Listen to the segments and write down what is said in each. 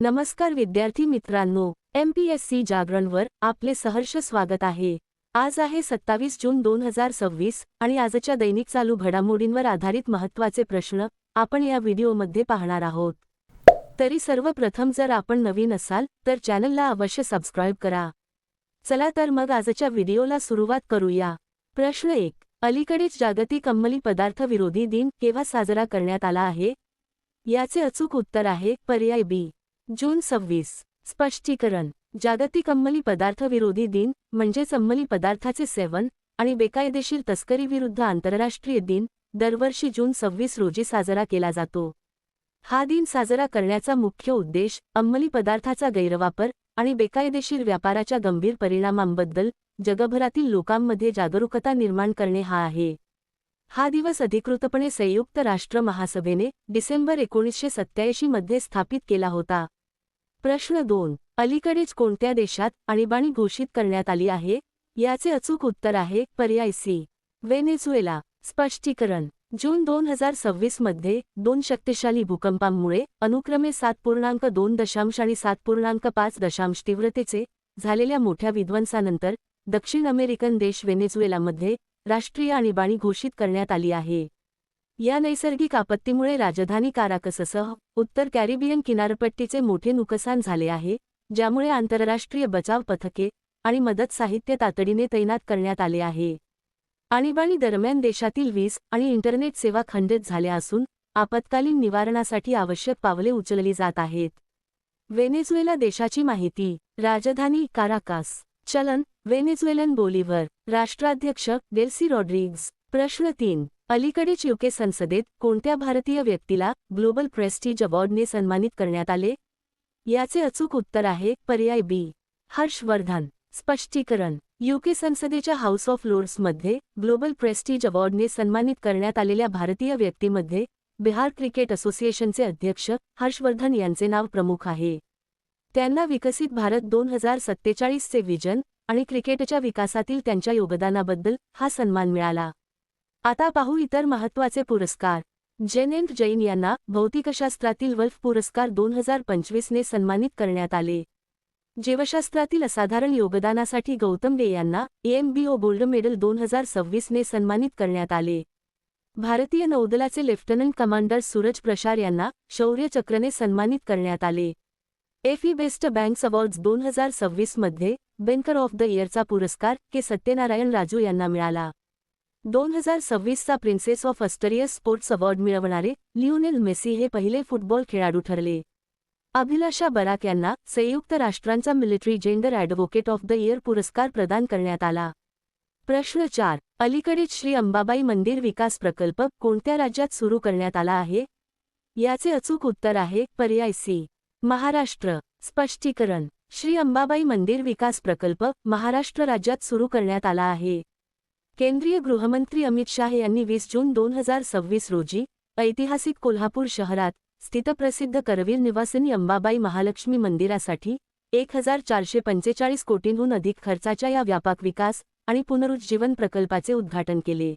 नमस्कार विद्यार्थी मित्रांनो, MPSC जागरणवर आपले सहर्ष स्वागत आहे। आज आहे 27 जून 2026 आणि आजच्या दैनिक चालू घडामोडींवर आधारित महत्त्वाचे प्रश्न आपण या व्हिडिओमध्ये पाहणार आहोत। तरी सर्वप्रथम जर आपण नवीन असाल तर चॅनलला अवश्य सबस्क्राइब करा। चला तर मग आजच्या व्हिडिओला सुरुवात करूया। प्रश्न 1, अलीकडेच जागतिक अंमली पदार्थ विरोधी दिन केव्हा साजरा करण्यात आला आहे? याचे अचूक उत्तर आहे पर्याय बी, जून 26। स्पष्टीकरण: जागतिक अंमली पदार्थ विरोधी दिन म्हणजेच अंमली पदार्थाचे सेवन आणि बेकायदेशीर तस्करीविरुद्ध आंतरराष्ट्रीय दिन दरवर्षी जून 26 रोजी साजरा केला जातो। हा दिन साजरा करण्याचा मुख्य उद्देश अंमली पदार्थाचा गैरवापर आणि बेकायदेशीर व्यापाराच्या गंभीर परिणामांबद्दल जगभरातील लोकांमध्ये जागरूकता निर्माण करणे हा आहे। हा दिवस अधिकृतपणे संयुक्त राष्ट्र महासभेने डिसेंबर 1987 मध्ये स्थापित केला होता। प्रश्न 2, अलीकडेच कोणत्या देशात आणीबाणी घोषित करण्यात आली आहे? याचे अचूक उत्तर आहे पर्याय सी, व्हेनेझुएला। स्पष्टीकरण: जून 2026 मध्ये दोन शक्तिशाली भूकंपांमुळे अनुक्रमे 7.2 आणि 7.5 तीव्रतेचे झालेल्या मोठ्या विध्वंसानंतर दक्षिण अमेरिकन देश व्हेनेझुएलामध्ये राष्ट्रीय आणीबाणी घोषित करण्यात आली आहे। या नैसर्गिक आपत्तीमुळे राजधानी काराकससह उत्तर कॅरिबियन किनारपट्टीचे मोठे नुकसान झाले आहे, ज्यामुळे आंतरराष्ट्रीय बचाव पथके आणि मदत साहित्य तातडीने तैनात करण्यात आले आहे। आणीबाणी दरम्यान देशातील वीज आणि इंटरनेट सेवा खंडित झाल्या असून आपत्कालीन निवारणासाठी आवश्यक पावले उचलली जात आहेत। व्हेनेझुएला देशाची माहिती: राजधानी काराकास, चलन व्हेनेझुएलन बोलिव्हर, राष्ट्राध्यक्ष डेल्सी रॉड्रिग्ज। प्रश्न 3, अलीकडेच यूके संसदेत कोणत्या भारतीय व्यक्तीला ग्लोबल प्रेस्टीज अवॉर्डने सन्मानित करण्यात आले? याचे अचूक उत्तर आहे पर्याय बी, हर्षवर्धन। स्पष्टीकरण: यूके संसदेच्या हाऊस ऑफ लॉर्ड्समध्ये ग्लोबल प्रेस्टीज अवॉर्डने सन्मानित करण्यात आलेल्या भारतीय व्यक्तीमध्ये बिहार क्रिकेट असोसिएशनचे अध्यक्ष हर्षवर्धन यांचे नाव प्रमुख आहे। त्यांना विकसित भारत 2047 चे विजन आणि क्रिकेटच्या विकासातील त्यांच्या योगदानाबद्दल हा सन्मान मिळाला। आता पाहू इतर महत्त्वाचे पुरस्कार। जेनेंट जैन यांना भौतिकशास्त्रातील वल्फ पुरस्कार 2025 ने सन्मानित करण्यात आले। जीवशास्त्रातील असाधारण योगदानासाठी गौतम डे यांना AMBO गोल्ड मेडल 2026 ने सन्मानित करण्यात आले। भारतीय नौदलाचे लेफ्टनंट कमांडर सूरज प्रसार यांना शौर्य चक्रने सन्मानित करण्यात आले। FE बेस्ट बँक्स अवॉर्ड्स 2026 मध्ये बँकर ऑफ द इयरचा पुरस्कार के सत्यनारायण राजू यांना मिळाला। 2026 चा प्रिन्सेस ऑफ अस्टरियस स्पोर्ट्स अवॉर्ड मिळवणारे लिओनेल मेसी हे पहिले फुटबॉल खेळाडू ठरले। अभिलाषा बराक यांना संयुक्त राष्ट्रांचा military gender advocate of the year पुरस्कार प्रदान करण्यात आला। प्रश्न 4, अलीकडेच श्री अंबाबाई मंदिर विकास प्रकल्प कोणत्या राज्यात सुरू करण्यात आला आहे? याचे अचूक उत्तर आहे पर्याय सी, महाराष्ट्र। स्पष्टीकरण: श्री अंबाबाई मंदिर विकास प्रकल्प महाराष्ट्र राज्यात सुरू करण्यात आला आहे। केंद्रीय गृहमंत्री अमित शाह यांनी 20 जून 2026 रोजी ऐतिहासिक कोल्हापूर शहरात स्थित प्रसिद्ध करवीर निवासिनी अंबाबाई महालक्ष्मी मंदिरासाठी 1445 कोटींहून अधिक खर्चाच्या या व्यापक विकास आणि पुनरुज्जीवन प्रकल्पाचे उद्घाटन केले।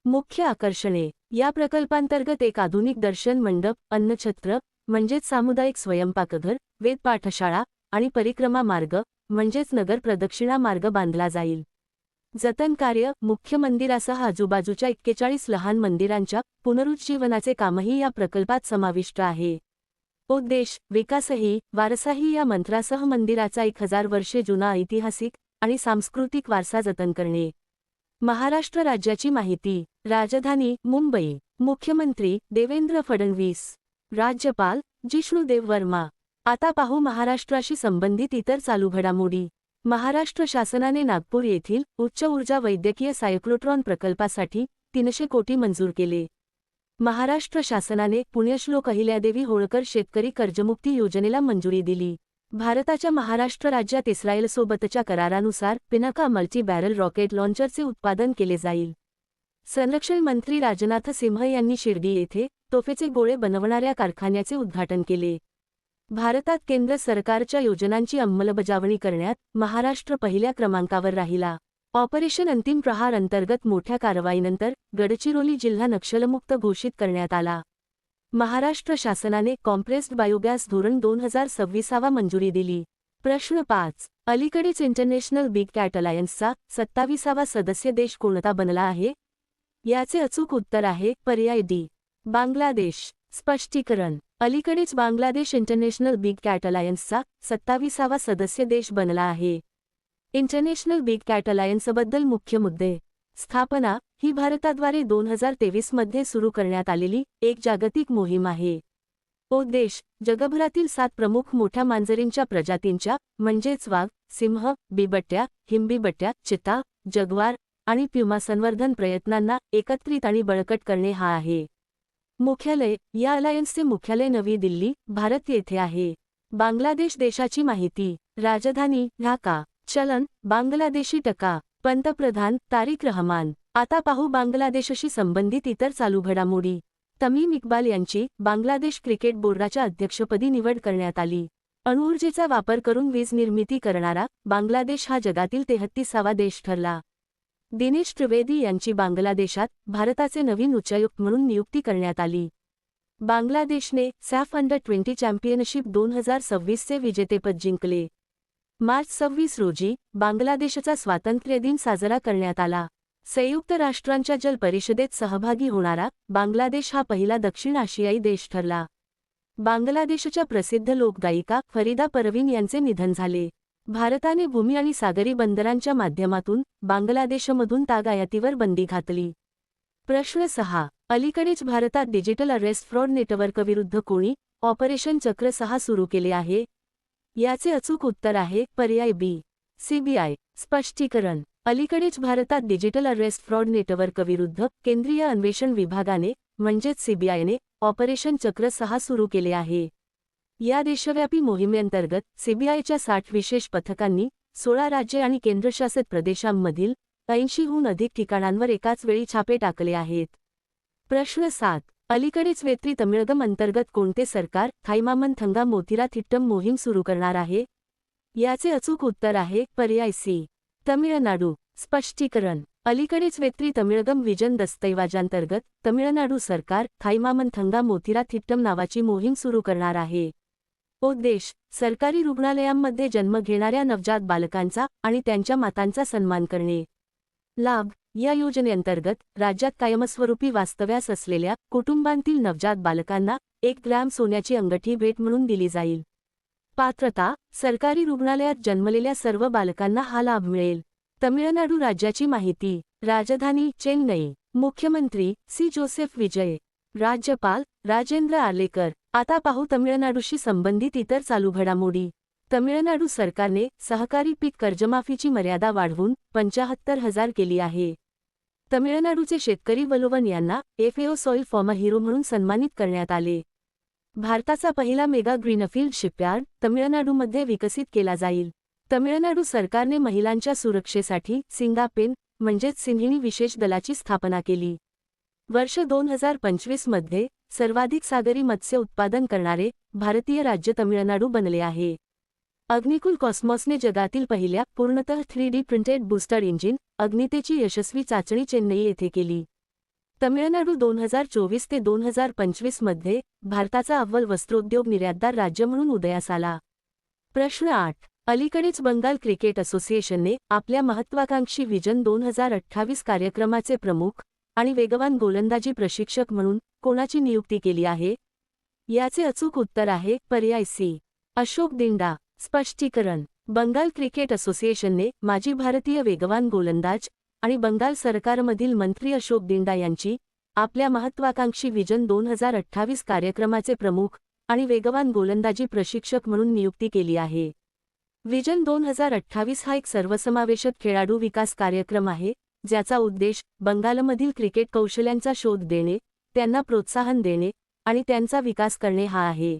मुख्य आकर्षणे: या प्रकल्पांतर्गत एक आधुनिक दर्शन मंडप, अन्नछत्र म्हणजेच सामुदायिक स्वयंपाकघर, वेद पाठशाळा आणि परिक्रमा मार्ग म्हणजेच नगर प्रदक्षिणा मार्ग बांधला जाईल। जतन कार्य: मुख्य मंदिरासह आजूबाजूच्या 41 लहान मंदिरांच्या पुनरुज्जीवनाचे कामही या प्रकल्पात समाविष्ट आहे। उद्देश: विकासही वारसाही या मंत्रासह मंदिराचा 1000 वर्षे जुना ऐतिहासिक आणि सांस्कृतिक वारसा जतन करणे। महाराष्ट्र राज्याची माहिती: राजधानी मुंबई, मुख्यमंत्री देवेंद्र फडणवीस, राज्यपाल जिष्णू देव वर्मा। आता पाहू महाराष्ट्राशी संबंधित इतर चालू घडामोडी। महाराष्ट्र शासनाने नागपूर येथील उच्च ऊर्जा वैद्यकीय सायक्लोट्रॉन प्रकल्पासाठी 300 कोटी मंजूर केले। महाराष्ट्र शासनाने पुण्यश्लोक अहिल्यादेवी होळकर शेतकरी कर्जमुक्ती योजनेला मंजुरी दिली। भारताच्या महाराष्ट्र राज्यात इस्रायलसोबतच्या करारानुसार पिनाका मल्टी बॅरल रॉकेट लॉन्चरचे उत्पादन केले जाईल। संरक्षण मंत्री राजनाथ सिंह यांनी शिर्डी येथे तोफेचे गोळे बनवणाऱ्या कारखान्याचे उद्घाटन केले। भारतात केंद्र सरकारच्या योजनांची अंमलबजावणी करण्यात महाराष्ट्र पहिल्या क्रमांकावर राहिला। ऑपरेशन अंतिम प्रहार अंतर्गत मोठ्या कारवाईनंतर गडचिरोली जिल्हा नक्षलमुक्त घोषित करण्यात आला। महाराष्ट्र शासनाने कॉम्प्रेस्ड बायोगॅस धोरण 2026 मंजुरी दिली. प्रश्न 5. अलीकडेच इंटरनॅशनल बिग कॅट अलायन्सचा 27वा सदस्य देश कोणता बनला आहे? याचे अचूक उत्तर आहे पर्याय डी, बांगलादेश. स्पष्टीकरण. अलीकडेच बांगलादेश इंटरनॅशनल बिग कॅट अलायन्सचा 27वा सदस्य देश बनला आहे. इंटरनॅशनल बिग कॅट अलायन्सबद्दल मुख्य मुद्दे. स्थापना ही भारताद्वारे 2023 मध्ये सुरू करण्यात आलेली एक जागतिक मोहीम आहे. उद्देश जगभरातील 7 प्रमुख मोठ्या मांजरींच्या प्रजातींच्या म्हणजेच वाघ, सिंह, बिबट्या, हिमबिबट्या, चिता, जग्वार आणि प्युमा संवर्धन प्रयत्नांना एकत्रित आणि बळकट करणे हा आहे. मुख्यालय. या अलायन्सचे मुख्यालय नवी दिल्ली, भारत येथे आहे. बांगलादेश देशाची माहिती. राजधानी ढाका. चलन बांगलादेशी टका. पंतप्रधान तारिक रहमान. आता पाहू बांगलादेशशी संबंधित इतर चालू घडामोडी. तमीम इक्बाल यांची बांगलादेश क्रिकेट बोर्डाच्या अध्यक्षपदी निवड करण्यात आली. अणुऊर्जेचा वापर करून वीज निर्मिती करणारा बांगलादेश हा जगातील 33वा देश ठरला. दिनेश त्रिवेदी यांची बांगलादेशात भारताचे नवीन उच्चायुक्त म्हणून नियुक्ती करण्यात आली. बांगलादेशने सॅफ अंडर-20 चॅम्पियनशिप 2026चे विजेतेपद जिंकले. मार्च 26 रोजी बांगलादेशचा स्वातंत्र्य दिन साजरा करण्यात आला. संयुक्त राष्ट्रांच्या जल परिषदेत सहभागी होणारा बांगलादेश हा पहिला दक्षिण आशियाई देश ठरला. बांगलादेशच्या प्रसिद्ध लोकगायिका फरीदा परवीन यांचे निधन झाले. भारताने भूमी आणि सागरी बंदरांच्या माध्यमातून बांगलादेशमधून तागायातीवर बंदी घातली. प्रश्न 6. अलीकडेच भारतात डिजिटल अरेस्ट फ्रॉड नेटवर्कविरुद्ध कोणी ऑपरेशन चक्र 6 सुरू केले आहे? याचे अचूक उत्तर आहे पर्याय बी, सीबीआय. स्पष्टीकरण. अलीकडेच भारतात डिजिटल अरेस्ट फ्रॉड नेटवर्कविरुद्ध केंद्रीय अन्वेषण विभागाने म्हणजेच सीबीआयने ऑपरेशन चक्र 6 सुरू केले आहे. या देशव्यापी मोहिमेअंतर्गत सीबीआयच्या 60 विशेष पथकांनी 16 राज्ये आणि केंद्रशासित प्रदेशांमधील 80हून अधिक ठिकाणांवर एकाच वेळी छापे टाकले आहेत. प्रश्न 7. अलीकडेच वेत्री तमिळगम अंतर्गत कोणते सरकार थायमामन थंगा मोथिरा थिट्टम मोहीम सुरू करणार आहे? याचे अचूक उत्तर आहे पर्याय सी, तमिळनाडू. स्पष्टीकरण. अलीकडेच वेत्री तमिळगम विजन दस्तऐवजांतर्गत तमिळनाडू सरकार थायमामन थंगा मोथिरा थिट्टम नावाची मोहीम सुरू करणार आहे. उद्देश सरकारी रुग्णालयांमध्ये जन्म घेणाऱ्या नवजात बालकांचा आणि त्यांच्या मातांचा सन्मान करणे. लाभ. या योजनेअंतर्गत राज्यात कायमस्वरूपी वास्तव्यास असलेल्या कुटुंबांतील नवजात बालकांना 1 ग्रॅम सोन्याची अंगठी भेट म्हणून दिली जाईल. पात्रता. सरकारी रुग्णालयात जन्मलेल्या सर्व बालकांना हा लाभ मिळेल. तमिळनाडू राज्याची माहिती. राजधानी चेन्नई. मुख्यमंत्री सी जोसेफ विजय. राज्यपाल राजेंद्र आर्लेकर. आता पाहू तमिळनाडूशी संबंधित इतर चालू घडामोडी. तमिळनाडू सरकारने सहकारी पीक कर्जमाफीची मर्यादा वाढवून 75,000 केली आहे. तमिळनाडूचे शेतकरी वलोवन यांना एफएओ सॉइल फॉर्म हिरो म्हणून सन्मानित करण्यात आले. भारताचा पहिला मेगा ग्रीनफील्ड शिपयार्ड तमिळनाडूमध्ये विकसित केला जाईल. तमिळनाडू सरकारने महिलांच्या सुरक्षेसाठी सिंगापेन म्हणजेच सिंहिणी विशेष दलाची स्थापना केली. वर्ष 2025 मध्ये सर्वाधिक सागरी मत्स्य उत्पादन करणारे भारतीय राज्य तमिळनाडू बनले आहे. अग्निकुल कॉस्मॉसने जगातील पहिल्या पूर्णतः 3D प्रिंटेड बूस्टर इंजिन अग्नितेची यशस्वी चाचणी चेन्नई येथे केली. तमिळनाडू 2024 ते 2025 मध्ये भारताचा अव्वल वस्त्रोद्योग निर्यातदार राज्य म्हणून उदयास आला. प्रश्न 8. अलीकडेच बंगाल क्रिकेट असोसिएशनने आपल्या महत्त्वाकांक्षी विजन 2028 कार्यक्रमाचे प्रमुख आणि वेगवान गोलंदाजी प्रशिक्षक म्हणून कोणाची नियुक्ती केली आहे? याचे अचूक उत्तर आहे पर्याय सी, अशोक दिंडा. स्पष्टीकरण. बंगाल क्रिकेट असोसिएशनने माजी भारतीय वेगवान गोलंदाज आणि बंगाल सरकारमधील मंत्री अशोक दिंडा यांची आपल्या महत्त्वाकांक्षी विजन 2028 कार्यक्रमाचे प्रमुख आणि वेगवान गोलंदाजी प्रशिक्षक म्हणून नियुक्ती केली आहे. विजन 2028 हा एक सर्वसमावेशक खेळाडू विकास कार्यक्रम आहे, ज्याचा उद्देश बंगालमधील क्रिकेट कौशल्यांचा शोध देणे, त्यांना प्रोत्साहन देणे आणि त्यांचा विकास करणे हा आहे.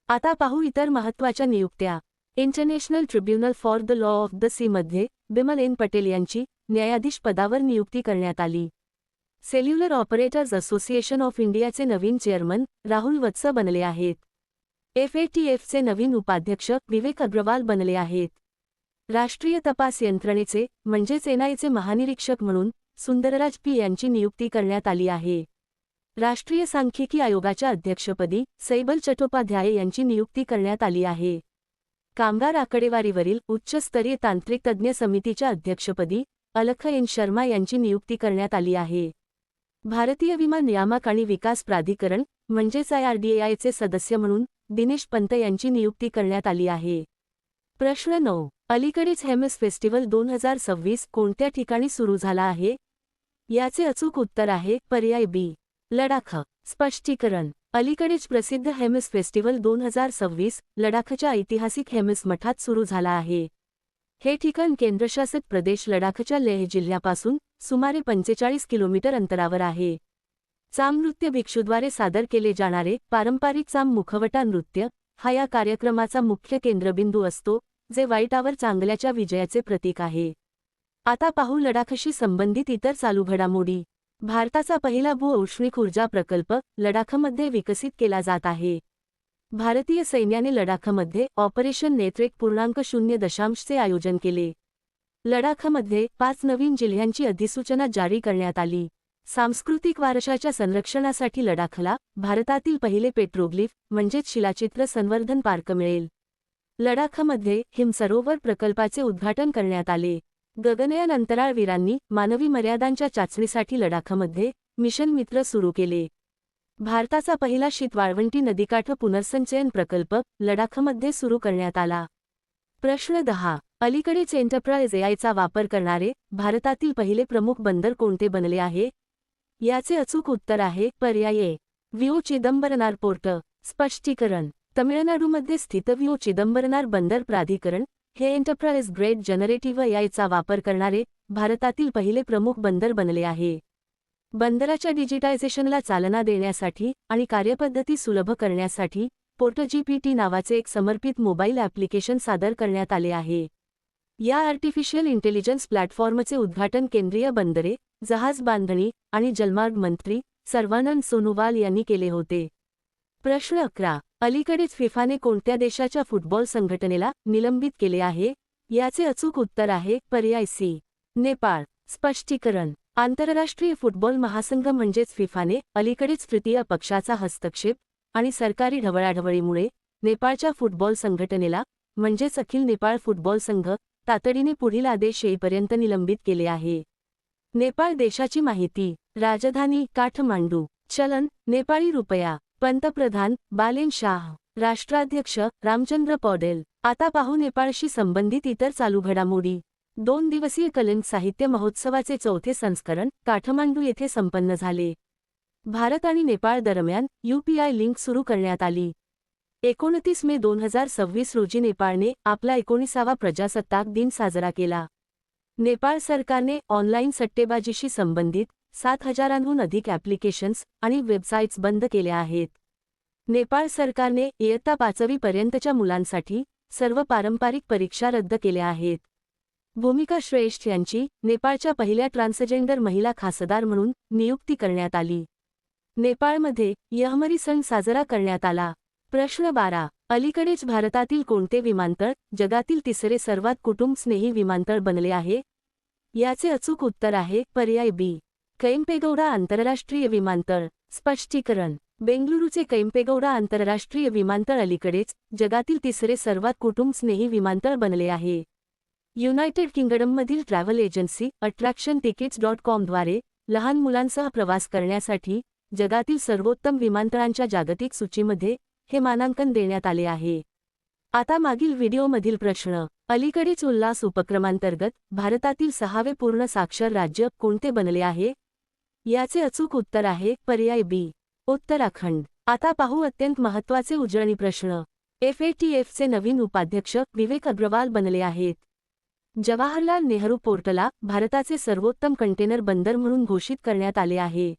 आता पाहू इतर महत्त्वाच्या नियुक्त्या. International tribunal for the law of the sea मध्ये बिमल एन पटेल यांची न्यायाधीश पदावर नियुक्ती करण्यात आली. सेल्युलर ऑपरेटर्स असोसिएशन ऑफ इंडियाचे नवीन चेअरमन राहुल वत्स बनले आहेत. FATFचे नवीन उपाध्यक्ष विवेक अग्रवाल बनले आहेत. राष्ट्रीय तपास यंत्रणेचे म्हणजेच NIAचे महानिरीक्षक म्हणून सुंदरराज पी यांची नियुक्ती करण्यात आली आहे. राष्ट्रीय सांख्यिकी आयोगाच्या अध्यक्षपदी सैबल चट्टोपाध्याय यांची नियुक्ती करण्यात आली आहे. कामगार आकडेवारीवरील उच्चस्तरीय तांत्रिक तज्ज्ञ समितीच्या अध्यक्षपदी अलख एन शर्मा यांची नियुक्ती करण्यात आली आहे. भारतीय विमा नियामक आणि विकास प्राधिकरण म्हणजेच IRDAI चे सदस्य म्हणून दिनेश पंत यांची नियुक्ती करण्यात आली आहे. प्रश्न 9. अलीकडेच हेमिस फेस्टिवल 2026 कोणत्या ठिकाणी सुरू झाला आहे? याचे अचूक उत्तर आहे पर्याय बी, लडाख. स्पष्टीकरण. अलीकडेच प्रसिद्ध हेमिस फेस्टिवल 2026 लडाखच्या ऐतिहासिक हेमिस मठात सुरू झाला आहे. हे ठिकाण केंद्रशासित प्रदेश लडाखच्या लेह जिल्ह्यापासून सुमारे 45 किलोमीटर अंतरावर आहे. चाम नृत्य भिक्षूद्वारे सादर केले जाणारे पारंपरिक चाम मुखवटा नृत्य हा या कार्यक्रमाचा मुख्य केंद्रबिंदू असतो, जे वाईटावर चांगल्याच्या विजयाचे प्रतीक आहे. आता पाहू लडाखशी संबंधित इतर चालू घडामोडी. भारताचा पहिला भू-औष्णिक ऊर्जा प्रकल्प लडाखमध्ये विकसित केला जात आहे. भारतीय सैन्याने लडाखमध्ये ऑपरेशन नेत्रेक .0 चे आयोजन केले. लडाखमध्ये 5 नवीन जिल्ह्यांची अधिसूचना जारी करण्यात आली. सांस्कृतिक वारशाच्या संरक्षणासाठी लडाखला भारतातील पहिले पेट्रोग्लिफ म्हणजेच शिलाचित्र संवर्धन पार्क मिळेल. लडाखमध्ये हिमसरोवर प्रकल्पाचे उद्घाटन करण्यात आले. गगनयान अंतराळवीरांनी मानवी मर्यादांच्या चाचणीसाठी लडाखमध्ये मिशन मित्र सुरू केले. भारताचा पहिला शीत वाळवंटी नदीकाठ पुनर्संचयन प्रकल्प लडाखमध्ये सुरू करण्यात आला. प्रश्न 10. अलीकडेच एंटरप्राइज AIचा वापर करणारे भारतातील पहिले प्रमुख बंदर कोणते बनले आहे? याचे अचूक उत्तर आहे पर्याय ए, व्हीओ चिदंबरनार पोर्ट. स्पष्टीकरण. तमिळनाडूमध्ये स्थित व्हीओ चिदंबरनार बंदर प्राधिकरण हे एंटरप्राइज ग्रेड जनरेटिव्ह AIचा वापर करणारे भारतातील पहिले प्रमुख बंदर बनले आहे. बंदराच्या डिजिटायझेशनला चालना देण्यासाठी आणि कार्यपद्धती सुलभ करण्यासाठी पोर्ट-GPT नावाचे एक समर्पित मोबाईल ॲप्लिकेशन सादर करण्यात आले आहे. या आर्टिफिशियल इंटेलिजन्स प्लॅटफॉर्मचे उद्घाटन केंद्रीय बंदरे, जहाज बांधणी आणि जलमार्ग मंत्री सर्वानंद सोनोवाल यांनी केले होते. प्रश्न 11. अलीकडेच फिफाने कोणत्या देशाच्या फुटबॉल संघटनेला निलंबित केले आहे? याचे अचूक उत्तर आहे पर्याय सी, नेपाळ. स्पष्टीकरण. आंतरराष्ट्रीय फुटबॉल महासंघ म्हणजेच फिफाने अलीकडेच तृतीय पक्षाचा हस्तक्षेप आणि सरकारी ढवळाढवळीमुळे नेपाळच्या फुटबॉल संघटनेला म्हणजेच अखिल नेपाळ फुटबॉल संघ तातडीने पुढील आदेश येईपर्यंत निलंबित केले आहे. नेपाळ देशाची माहिती. राजधानी काठमांडू. चलन नेपाळी रुपया. पंतप्रधान बालेन शाह. राष्ट्राध्यक्ष रामचंद्र पौडेल. आता पाहू नेपाळशी संबंधित इतर चालू घडामोडी. 2 दिवसीय कलिंग साहित्य महोत्सवाचे 4थे संस्करण काठमांडू येथे संपन्न झाले. भारत आणि नेपाळ दरम्यान UPI लिंक सुरू करण्यात आली. 29 मे 2026 रोजी नेपाळने आपला 19वा प्रजासत्ताक दिन साजरा केला. नेपाळ सरकारने ऑनलाईन सट्टेबाजीशी संबंधित 7,000हून अधिक ॲप्लिकेशन्स आणि वेबसाईट्स बंद केल्या आहेत. नेपाळ सरकारने इयत्ता 5वी पर्यंतच्या मुलांसाठी सर्व पारंपरिक परीक्षा रद्द केल्या आहेत. भूमिका श्रेष्ठ यांची नेपाळच्या पहिल्या ट्रान्सजेंडर महिला खासदार म्हणून नियुक्ती करण्यात आली. नेपाळमध्ये यहमरी सण साजरा करण्यात आला. प्रश्न 12. अलीकडेच भारतातील कोणते विमानतळ जगातील तिसरे सर्वात कुटुंबस्नेही विमानतळ बनले आहे? याचे अचूक उत्तर आहे पर्याय बी, कैंपेगौडा आंतरराष्ट्रीय विमानतळ. स्पष्टीकरण. बेंगलुरूचे कैंपेगौडा आंतरराष्ट्रीय विमानतळ अलीकडेच जगातील तिसरे सर्वात कुटुंबस्नेही विमानतळ बनले आहे. युनायटेड किंगडममधील ट्रॅव्हल एजन्सी attractiontickets.com द्वारे लहान मुलांसह प्रवास करण्यासाठी जगातील सर्वोत्तम विमानतळांच्या जागतिक सूचीमध्ये हे मानांकन देण्यात आले आहे. आता मागील व्हिडिओमधील प्रश्न. अलीकडेच उल्हास उपक्रमांतर्गत भारतातील 6वे पूर्ण साक्षर राज्य कोणते बनले आहे? याचे अचूक उत्तर आहे पर्याय बी, उत्तराखंड. आता पाहू अत्यंत महत्त्वाचे उजळणी प्रश्न. FATFचे नवीन उपाध्यक्ष विवेक अग्रवाल बनले आहेत. जवाहरलाल नेहरू पोर्टला भारताचे सर्वोत्तम कंटेनर बंदर म्हणून घोषित करण्यात आले आहे.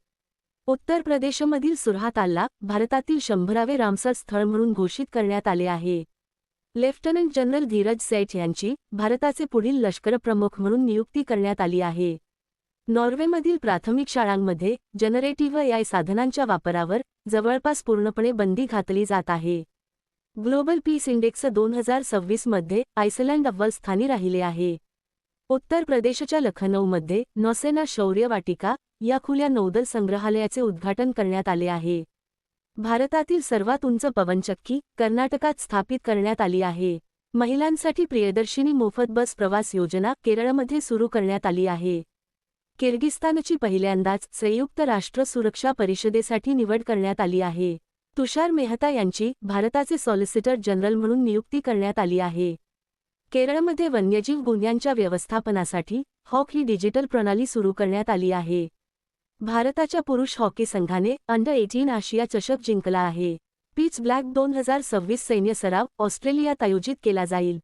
उत्तर प्रदेशमधील सुरहातालला भारतातील 100वे रामसर स्थळ म्हणून घोषित करण्यात आले आहे. लेफ्टनंट जनरल धीरज सेठ यांची भारताचे पुढील लष्करप्रमुख म्हणून नियुक्ती करण्यात आली आहे. नॉर्वेमधील प्राथमिक शाळांमध्ये जनरेटिव्ह AI साधनांच्या वापरावर जवळपास पूर्णपणे बंदी घातली जात आहे. ग्लोबल पीस इंडेक्स 2026 मध्ये आयसलँड अव्वल स्थानी राहिले आहे. उत्तर प्रदेशच्या लखनौमध्ये नौसेना शौर्य वाटिका या खुल्या नौदल संग्रहालयाचे उद्घाटन करण्यात आले आहे. भारतातील सर्वात उंच पवनचक्की कर्नाटकात स्थापित करण्यात आली आहे. महिलांसाठी प्रियदर्शिनी मोफत बस प्रवास योजना केरळमध्ये सुरू करण्यात आली आहे. किर्गिस्तानची पहिल्यांदाच संयुक्त राष्ट्र सुरक्षा परिषदेसाठी निवड करण्यात आली आहे. तुषार मेहता यांची भारताचे सॉलिसिटर जनरल म्हणून नियुक्ती करण्यात आली आहे. केरळमध्ये वन्यजीव गुन्ह्यांच्या व्यवस्थापनासाठी हॉक ही डिजिटल प्रणाली सुरू करण्यात आली आहे. भारताच्या पुरुष हॉकी संघाने अंडर-18 आशिया चषक जिंकला आहे. पिच ब्लॅक 2026 सैन्य सराव ऑस्ट्रेलियात आयोजित केला जाईल.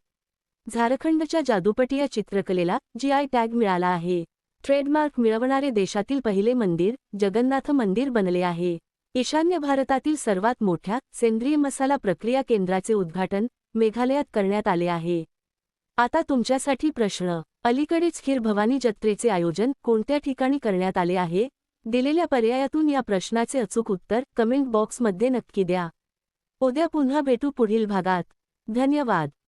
झारखंडच्या जादूपटिया चित्रकलेला जीआय टॅग मिळाला आहे. ट्रेडमार्क मिळवणारे देशातील पहिले मंदिर जगन्नाथ मंदिर बनले आहे. ईशान्य भारतातील सर्वात मोठ्या सेंद्रिय मसाला प्रक्रिया केंद्राचे उद्घाटन मेघालयात करण्यात आले आहे. आता तुमच्यासाठी प्रश्न. अलीकडेच खीर भवानी जत्रेचे आयोजन कोणत्या ठिकाणी करण्यात आले आहे? दिलेल्या पर्यायातून या प्रश्नाचे अचूक उत्तर कमेंट बॉक्समध्ये नक्की द्या. उद्या पुन्हा भेटू पुढील भागात. धन्यवाद.